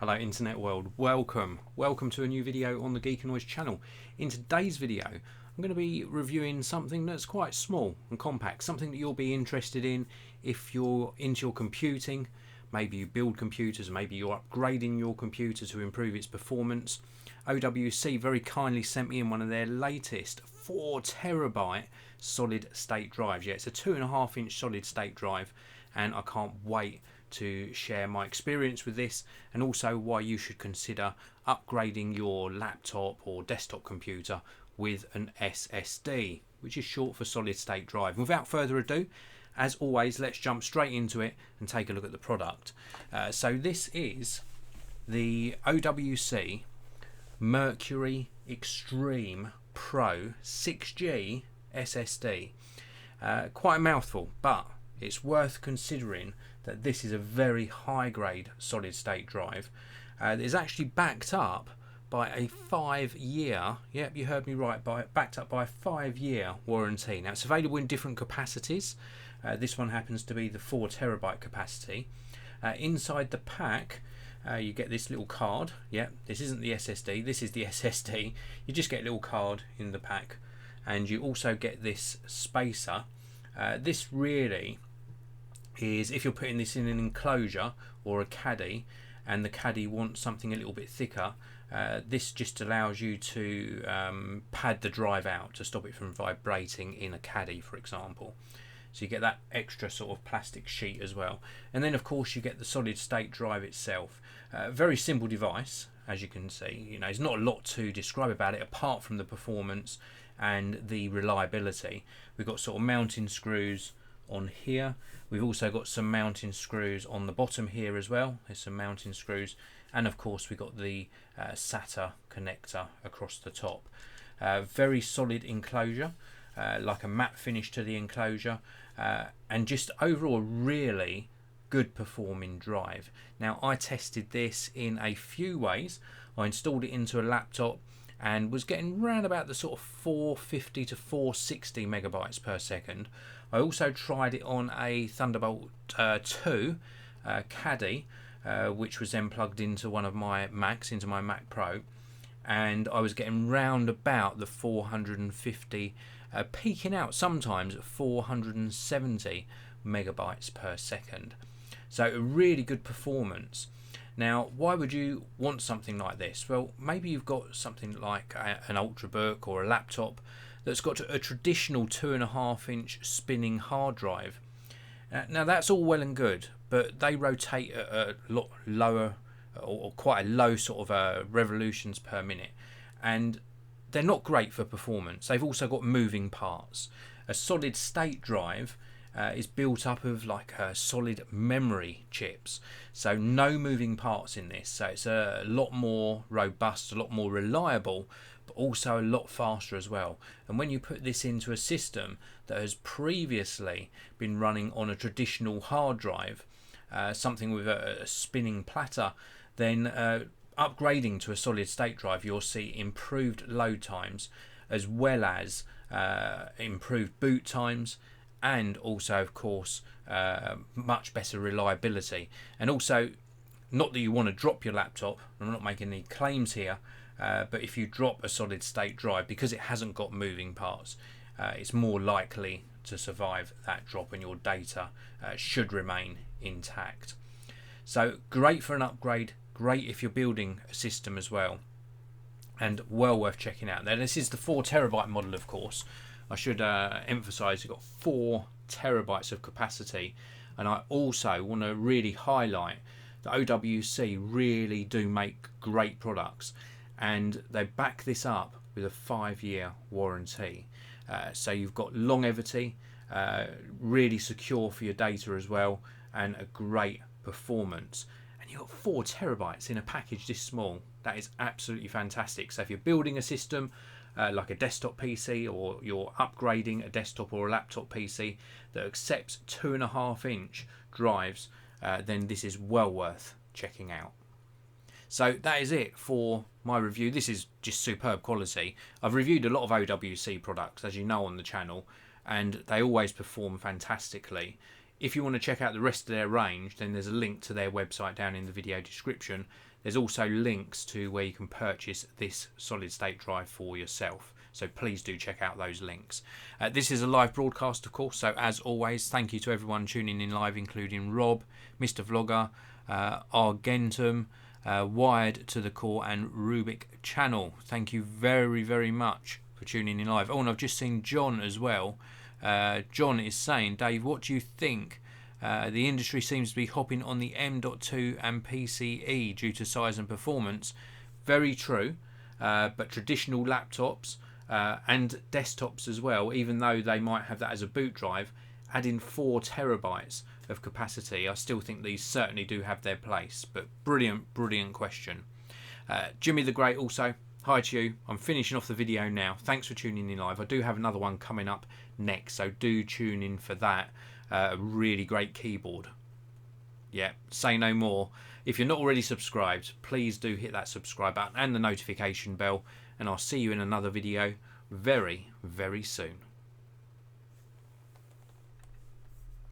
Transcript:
Hello internet world, welcome to a new video on the Geekanoids channel. In today's video I'm going to be reviewing something that's quite small and compact, something that you'll be interested in if you're into your computing. Maybe you build computers, maybe you're upgrading your computer to improve its performance. OWC very kindly sent me in one of their latest 4TB solid state drives. Yeah, it's a 2.5 inch solid state drive, and I can't wait to share my experience with this, and also why you should consider upgrading your laptop or desktop computer with an SSD, which is short for solid state drive. And without further ado, as always, let's jump straight into it and take a look at the product. So this is the OWC Mercury Extreme Pro 6G SSD. Quite a mouthful, but it's worth considering that this is a very high grade solid state drive. It's actually backed up by a 5-year, yep, you heard me right, backed up by a 5-year warranty. Now it's available in different capacities. This one happens to be the 4TB capacity. Inside the pack you get this little card. Yep, this isn't the SSD, this is the SSD. You just get a little card in the pack, and you also get this spacer. This really is if you're putting this in an enclosure or a caddy, and the caddy wants something a little bit thicker, this just allows you to pad the drive out to stop it from vibrating in a caddy, for example. So you get that extra sort of plastic sheet as well. And then of course you get the solid state drive itself. Very simple device, as you can see. You know, there's not a lot to describe about it apart from the performance and the reliability. We've got sort of mounting screws on here. We've also got some mounting screws on the bottom here as well. There's some mounting screws, and of course we've got the SATA connector across the top. Very solid enclosure, like a matte finish to the enclosure, and just overall really good performing drive. Now I tested this in a few ways. I installed it into a laptop and was getting round about the sort of 450 to 460 megabytes per second. I also tried it on a Thunderbolt 2 caddy, which was then plugged into one of my Macs, into my Mac Pro, and I was getting round about the 450, peaking out sometimes at 470 megabytes per second. So a really good performance. Now, why would you want something like this? Well, maybe you've got something like an Ultrabook or a laptop that's got a traditional 2.5 inch spinning hard drive. Now that's all well and good, but they rotate at a lot lower, or quite a low sort of revolutions per minute, and they're not great for performance. They've also got moving parts. A solid state drive is built up of like solid memory chips, so no moving parts in this, so it's a lot more robust, a lot more reliable, but also a lot faster as well. And when you put this into a system that has previously been running on a traditional hard drive, something with a spinning platter, then upgrading to a solid state drive, you'll see improved load times, as well as improved boot times, and also of course much better reliability. And also, not that you want to drop your laptop, I'm not making any claims here, but if you drop a solid state drive, because it hasn't got moving parts, it's more likely to survive that drop, and your data should remain intact. So great for an upgrade, great if you're building a system as well, and well worth checking out. Now this is the 4TB model, of course. I should emphasize you've got 4 terabytes of capacity, and I also want to really highlight that OWC really do make great products, and they back this up with a 5-year warranty. So you've got longevity, really secure for your data as well, and a great performance. And you've got 4 terabytes in a package this small. That is absolutely fantastic. So if you're building a system like a desktop PC, or you're upgrading a desktop or a laptop PC that accepts 2.5 inch drives, then this is well worth checking out. So that is it for my review. This is just superb quality. I've reviewed a lot of OWC products, as you know, on the channel, and they always perform fantastically. If you want to check out the rest of their range, then there's a link to their website down in the video description. There's also links to where you can purchase this solid state drive for yourself. So please do check out those links. This is a live broadcast, of course, so as always, thank you to everyone tuning in live, including Rob, Mr. Vlogger, Argentum, Wired to the Core, and Rubik Channel. Thank you very, very much for tuning in live. Oh, and I've just seen John as well. John is saying, Dave, what do you think? The industry seems to be hopping on the M.2 and PCE due to size and performance. Very true, but traditional laptops and desktops as well, even though they might have that as a boot drive, adding 4 terabytes of capacity, I still think these certainly do have their place. But brilliant question. Jimmy the Great also, hi to you. I'm finishing off the video now. Thanks for tuning in live. I do have another one coming up next, so do tune in for that. A really great keyboard. Yeah, say no more. If you're not already subscribed, please do hit that subscribe button and the notification bell, and I'll see you in another video very, very soon.